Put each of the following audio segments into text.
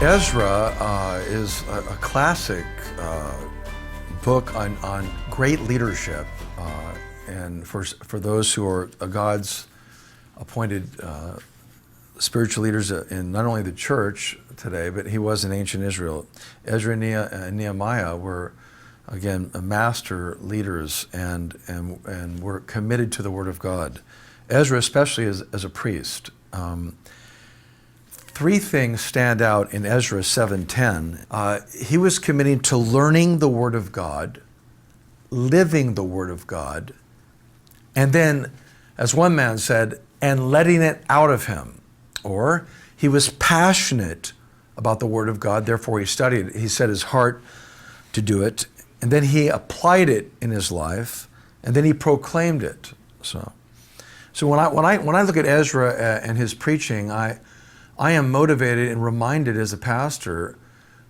Ezra is a classic book on great leadership, and for those who are God's appointed spiritual leaders in not only the church today, but he was in ancient Israel. Ezra and Nehemiah were, again, master leaders and were committed to the Word of God. Ezra, especially as a priest. Three things stand out in Ezra 7:10. He was committing to learning the Word of God, living the Word of God, and then, as one man said, and letting it out of him. Or he was passionate about the Word of God, therefore he studied it. He set his heart to do it, and then he applied it in his life, and then he proclaimed it. So when I look at Ezra and his preaching, I am motivated and reminded as a pastor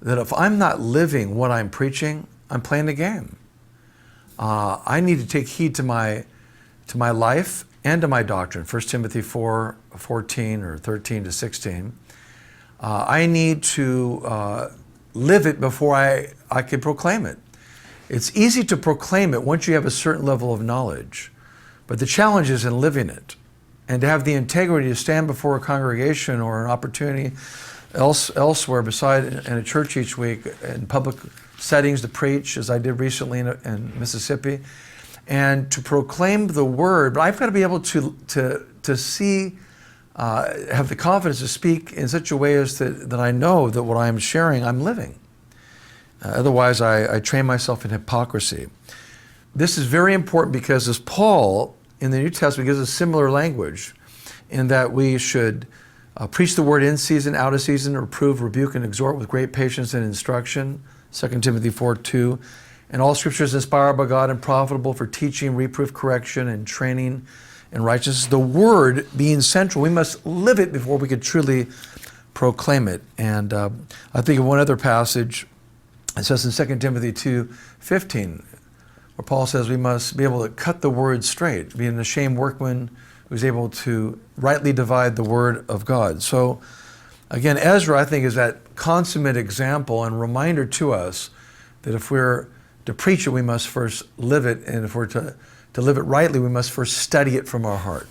that if I'm not living what I'm preaching, I'm playing the game. I need to take heed to my life and to my doctrine. 1 Timothy 4:14 or 13 to 16. I need to live it before I can proclaim it. It's easy to proclaim it once you have a certain level of knowledge, but the challenge is in living it. And to have the integrity to stand before a congregation or an opportunity elsewhere beside in a church each week in public settings to preach, as I did recently in Mississippi, and to proclaim the Word. But I've got to be able to see, have the confidence to speak in such a way as that I know that what I'm sharing, I'm living. Otherwise, I train myself in hypocrisy. This is very important because as Paul in the New Testament gives us similar language in that we should preach the word in season, out of season, reprove, rebuke, and exhort with great patience and instruction, 2 Timothy 4:2. And all scripture is inspired by God and profitable for teaching, reproof, correction, and training in righteousness. The word being central, we must live it before we could truly proclaim it. And I think of one other passage. It says in 2 Timothy 2:15, where Paul says we must be able to cut the word straight, be an ashamed workman who's able to rightly divide the word of God. So again, Ezra, I think, is that consummate example and reminder to us that if we're to preach it, we must first live it, and if we're to live it rightly, we must first study it from our heart.